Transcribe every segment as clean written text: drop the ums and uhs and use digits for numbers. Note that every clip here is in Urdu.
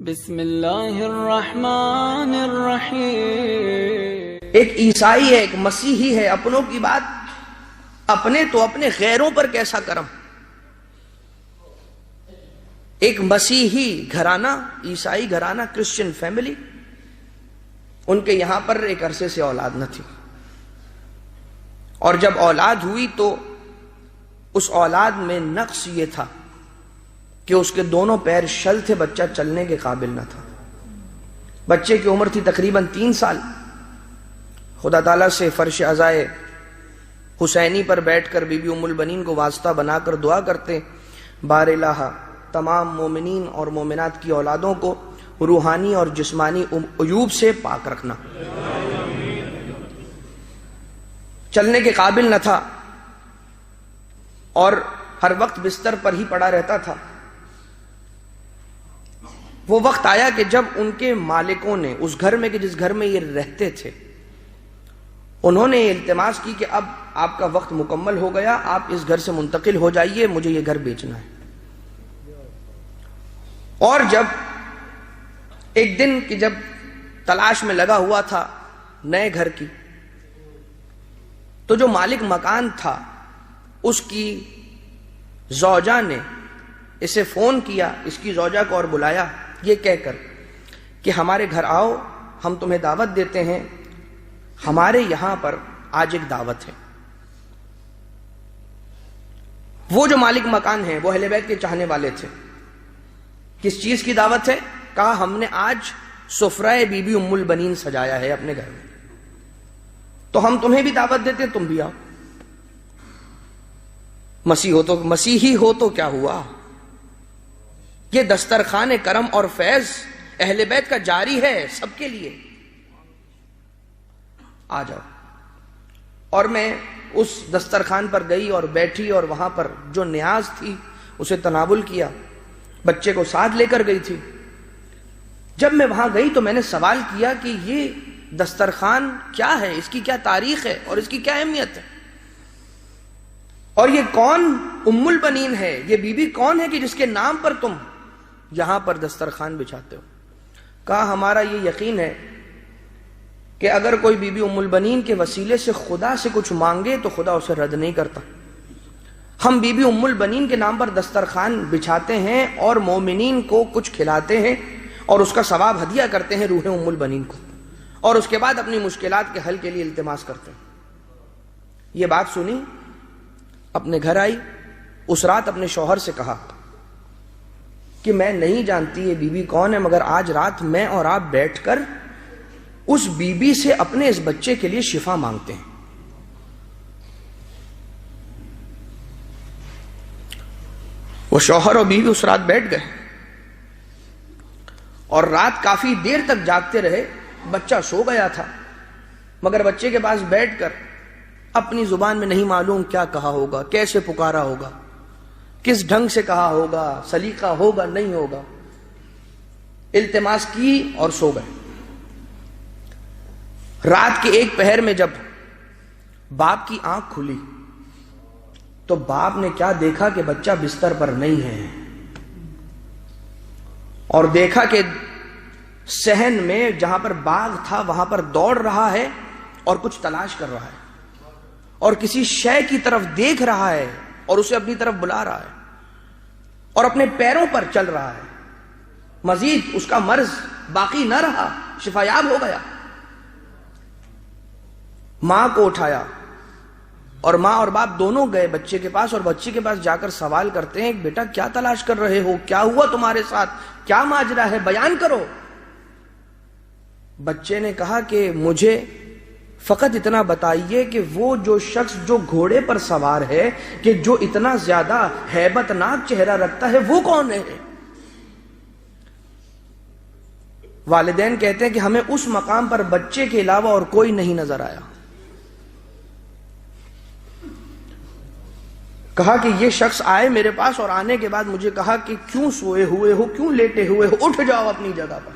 بسم اللہ الرحمن الرحیم۔ ایک عیسائی ہے، ایک مسیحی ہے، اپنوں کی بات اپنے تو اپنے، غیروں پر کیسا کرم۔ ایک مسیحی گھرانہ، عیسائی گھرانہ، کرسچن فیملی، ان کے یہاں پر ایک عرصے سے اولاد نہ تھی، اور جب اولاد ہوئی تو اس اولاد میں نقص یہ تھا کہ اس کے دونوں پیر شل تھے، بچہ چلنے کے قابل نہ تھا۔ بچے کی عمر تھی تقریباً 3 سال۔ خدا تعالیٰ سے فرش عزائے حسینی پر بیٹھ کر بی بی ام البنین کو واسطہ بنا کر دعا کرتے، بار الہ تمام مومنین اور مومنات کی اولادوں کو روحانی اور جسمانی عیوب سے پاک رکھنا۔ چلنے کے قابل نہ تھا اور ہر وقت بستر پر ہی پڑا رہتا تھا۔ وہ وقت آیا کہ جب ان کے مالکوں نے اس گھر میں، کہ جس گھر میں یہ رہتے تھے، انہوں نے التماس کی کہ اب آپ کا وقت مکمل ہو گیا، آپ اس گھر سے منتقل ہو جائیے، مجھے یہ گھر بیچنا ہے۔ اور جب ایک دن کی جب تلاش میں لگا ہوا تھا نئے گھر کی، تو جو مالک مکان تھا اس کی زوجہ نے اسے فون کیا، اس کی زوجہ کو، اور بلایا یہ کہہ کر کہ ہمارے گھر آؤ، ہم تمہیں دعوت دیتے ہیں، ہمارے یہاں پر آج ایک دعوت ہے۔ وہ جو مالک مکان ہیں وہ اہل بیت کے چاہنے والے تھے۔ کس چیز کی دعوت ہے؟ کہا ہم نے آج سفرہ بی بی ام البنین سجایا ہے اپنے گھر میں، تو ہم تمہیں بھی دعوت دیتے، تم بھی آؤ۔ مسیحی ہو تو کیا ہوا، یہ دسترخوان کرم اور فیض اہل بیت کا جاری ہے سب کے لیے، آ جاؤ۔ اور میں اس دسترخوان پر گئی اور بیٹھی، اور وہاں پر جو نیاز تھی اسے تناول کیا، بچے کو ساتھ لے کر گئی تھی۔ جب میں وہاں گئی تو میں نے سوال کیا کہ یہ دسترخوان کیا ہے، اس کی کیا تاریخ ہے اور اس کی کیا اہمیت ہے، اور یہ کون ام البنین ہے، یہ بی بی کون ہے کہ جس کے نام پر تم یہاں پر دسترخوان بچھاتے ہو؟ کہا ہمارا یہ یقین ہے کہ اگر کوئی بی بی ام البنین کے وسیلے سے خدا سے کچھ مانگے تو خدا اسے رد نہیں کرتا۔ ہم بی بی ام البنین کے نام پر دسترخوان بچھاتے ہیں اور مومنین کو کچھ کھلاتے ہیں اور اس کا ثواب ہدیہ کرتے ہیں روح ام البنین کو، اور اس کے بعد اپنی مشکلات کے حل کے لیے التماس کرتے ہیں۔ یہ بات سنی، اپنے گھر آئی، اس رات اپنے شوہر سے کہا کہ میں نہیں جانتی یہ بی بی کون ہے، مگر آج رات میں اور آپ بیٹھ کر اس بی بی سے اپنے اس بچے کے لیے شفا مانگتے ہیں۔ وہ شوہر اور بیوی اس رات بیٹھ گئے اور رات کافی دیر تک جاگتے رہے۔ بچہ سو گیا تھا، مگر بچے کے پاس بیٹھ کر اپنی زبان میں نہیں معلوم کیا کہا ہوگا، کیسے پکارا ہوگا، کس ڈھنگ سے کہا ہوگا، سلیقہ ہوگا نہیں ہوگا، التماس کی اور سو گئے۔ رات کے 1 پہر میں جب باپ کی آنکھ کھلی تو باپ نے کیا دیکھا کہ بچہ بستر پر نہیں ہے، اور دیکھا کہ صحن میں جہاں پر باغ تھا وہاں پر دوڑ رہا ہے اور کچھ تلاش کر رہا ہے، اور کسی شے کی طرف دیکھ رہا ہے اور اسے اپنی طرف بلا رہا ہے، اور اپنے پیروں پر چل رہا ہے۔ مزید اس کا مرض باقی نہ رہا، شفایاب ہو گیا۔ ماں کو اٹھایا اور ماں اور باپ دونوں گئے بچے کے پاس، اور بچے کے پاس جا کر سوال کرتے ہیں بیٹا کیا تلاش کر رہے ہو، کیا ہوا تمہارے ساتھ، کیا ماجرا ہے، بیان کرو۔ بچے نے کہا کہ مجھے فقط اتنا بتائیے کہ وہ جو شخص جو گھوڑے پر سوار ہے، کہ جو اتنا زیادہ ہیبت ناک چہرہ رکھتا ہے، وہ کون ہے؟ والدین کہتے ہیں کہ ہمیں اس مقام پر بچے کے علاوہ اور کوئی نہیں نظر آیا۔ کہا کہ یہ شخص آئے میرے پاس، اور آنے کے بعد مجھے کہا کہ کیوں سوئے ہوئے ہو، کیوں لیٹے ہوئے ہو، اٹھ جاؤ اپنی جگہ پر۔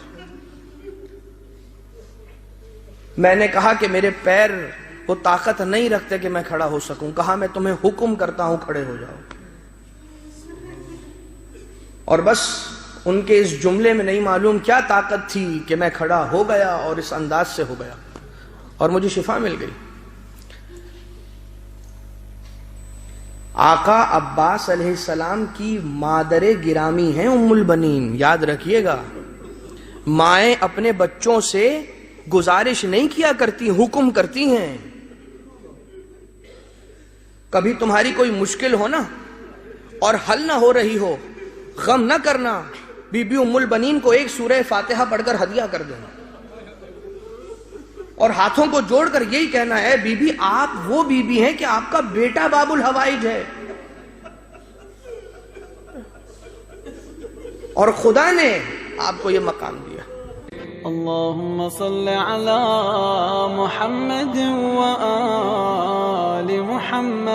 میں نے کہا کہ میرے پیر وہ طاقت نہیں رکھتے کہ میں کھڑا ہو سکوں۔ کہا میں تمہیں حکم کرتا ہوں کھڑے ہو جاؤ۔ اور بس ان کے اس جملے میں نہیں معلوم کیا طاقت تھی کہ میں کھڑا ہو گیا اور اس انداز سے ہو گیا اور مجھے شفا مل گئی۔ آقا عباس علیہ السلام کی مادر گرامی ہیں ام البنین، یاد رکھیے گا۔ مائیں اپنے بچوں سے گزارش نہیں کیا کرتی، حکم کرتی ہیں۔ کبھی تمہاری کوئی مشکل ہو نا اور حل نہ ہو رہی ہو، غم نہ کرنا، بی بی ام البنین کو ایک سورہ فاتحہ پڑھ کر ہدیہ کر دینا اور ہاتھوں کو جوڑ کر یہی کہنا ہے، بی بی آپ وہ بی بی ہیں کہ آپ کا بیٹا باب الحوائج ہے، اور خدا نے آپ کو یہ مقام دیا۔ اللهم صل على محمد وآل محمد